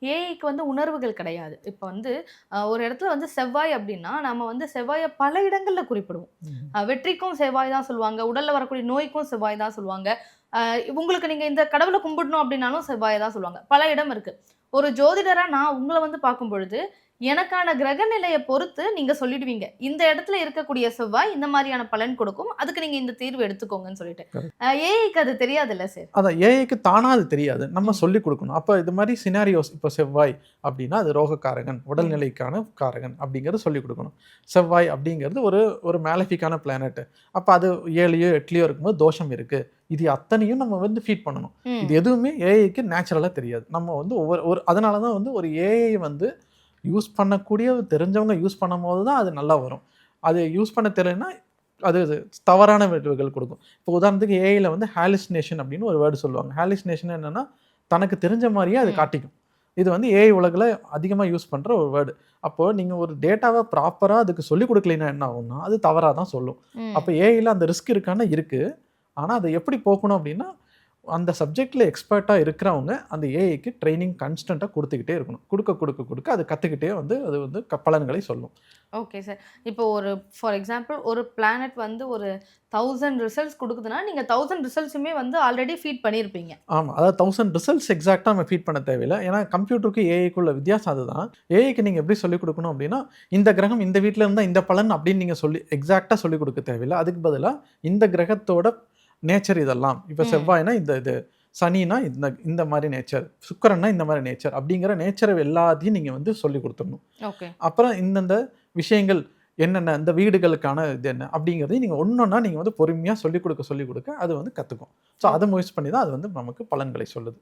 ஏஐக்கு வந்து உணர்வுகள் கிடையாது. இப்ப வந்து ஒரு இடத்துல வந்து செவ்வாய் அப்டின்னா, நம்ம வந்து செவ்வாய பல இடங்கள்ல குறிப்பிடுவோம். ம். வெற்றிக்கும் செவ்வாய் தான் சொல்லுவாங்க. உடல்ல வரக்கூடிய நோய்க்கும் செவ்வாய் தான் சொல்லுவாங்க. அ உங்களுக்கு நீங்க இந்த கடவுள கும்பிடணும் அப்டின்னாலும் செவ்வாய தான் சொல்லுவாங்க. பல இடம் இருக்கு. ஒரு ஜோதிடரா நான் உங்கள வந்து பார்க்கும் பொழுது, எனக்கான கிரக நிலைய பொறுத்து நீங்க சொல்லிடுவீங்க. இந்த இடத்துல இருக்கக்கூடிய செவ்வாய் இந்த மாரியான பலன் கொடுக்கும். அதுக்கு நீங்க இந்த தீர்வு எடுத்துக்கோங்கன்னு சொல்லிட்டு. கரெக்ட். ஏஐக்கு அது தெரியாதுல்ல சார். அதான் ஏஐக்கு தானா அது தெரியாது. நம்ம ம், சொல்லிக் குடுக்கணும். அப்ப இது மாரி சினாரியோஸ் இப்ப செவ்வாய் அப்டின்னா, அது ரோகக்காரகன், ம், உடல்நிலைக்கான காரகன் அப்டிங்கிறத சொல்லிக் குடுக்கணும். செவ்வாய் அப்டிங்கிறது ஒரு ஒரு மேலஃபிக்கான பிளானட். அப்ப அது 7யோ 8லயோ இருக்கும்போது தோஷம் இருக்கு. இது அத்தனையும் நம்ம வந்து ஃபீட் பண்ணணும். இது ம், எதுவுமே ஏஐக்கு நேச்சுரலா தெரியாது. நம்ம வந்து ஒவ்வொரு ஒரு அதனால தான் வந்து ஒரு ஏஐ வந்து யூஸ் பண்ணக்கூடிய தெரிஞ்சவங்க யூஸ் பண்ணும்போது தான் அது நல்லா வரும். அது யூஸ் பண்ண தெரியலன்னா, அது அது தவறான விளைவுகள் குடுக்கும். இப்போ உதாரணத்துக்கு ஏஐல வந்து ஹாலுசினேஷன் அப்படின்னு ஒரு வேர்ட் சொல்லுவாங்க. ஹாலுசினேஷன் என்னன்னா, தனக்கு தெரிஞ்ச மாரியே அது ம், காட்டிக்கும். இது வந்து ஏஐ உலகுல அதிகமா யூஸ் பண்ற ஒரு வேர்ட். அப்போ நீங்க ஒரு டேட்டாவ ப்ராப்பரா அதுக்கு சொல்லிக் குடுக்கலைன்னா என்ன ஆகும்னா, அது தவறா தான் சொல்லும். அப்ப ம். ஏஐல அந்த ரிஸ்க் இருக்கான்னா இருக்கு. ஆனா, அத எப்படி போக்கணும் அப்படின்னா, அந்த சப்ஜெக்ட்ல எக்ஸ்பெர்ட்டா இருக்கிறவங்க அந்த ஏஐக்கு ட்ரெய்னிங் கான்ஸ்டன்ட்டா குடுத்துக்கிட்டே இருக்கணும். குடுக்க அது கத்துக்கிட்டே வந்து அது வந்து பலன்களை சொல்லும். Okay sir. இப்போ ஒரு ஃபார் எக்ஸாம்பிள் ஒரு பிளானட் வந்து ஒரு 1000 ரிசல்ட்ஸ் குடுக்குதுன்னா, நீங்க 1000 ரிசல்ட்ஸுமே வந்து ஆல்ரெடி ஃபீட் பண்ணியிருப்பீங்க. ஆமா. அதாவது 1000 ரிசல்ட்ஸ் எக்ஸாக்ட்டா நம்ம ஃபீட் பண்ண தேவையில்ல. ஏன்னா கம்ப்யூட்டருக்கும் ஏஐக்கும் உள்ள வித்தியாசம் அதுதான். ஏஐக்கு நீங்க எப்படி சொல்லிக் குடுக்கணும் அப்படின்னா, இந்த கிரகம் இந்த வீட்ல இருந்தா இந்த பலன் அப்படின்னு நீங்க சொல்லி எக்ஸாக்ட்டா சொல்லிக் குடுக்க தேவையில்ல. அதுக்கு பதிலா இந்த கிரகத்தோட நேச்சர் இதெல்லாம். இப்ப ம். செவ்வாய்னா இந்த இது, சனினா இந்த இந்த மாரி நேச்சர், சுக்கிரன்னா இந்த மாரி நேச்சர் அப்படிங்கிற நேச்சர் எல்லாத்தையும் நீங்க வந்து சொல்லிக் குடுத்துறணும். ஓகே. அப்புறம் இந்தந்த விஷயங்கள் என்னென்ன, இந்த வீடுகளுக்கான இது என்ன அப்படிங்கிறதையும் நீங்க ஒண்ணொண்ணா நீங்க வந்து பொறுமையா சொல்லிக் குடுக்க அது வந்து கத்துக்கும். ஸோ ஓ அத முயற்சி பண்ணி தான் அது வந்து நமக்கு பலன்களை சொல்லுது.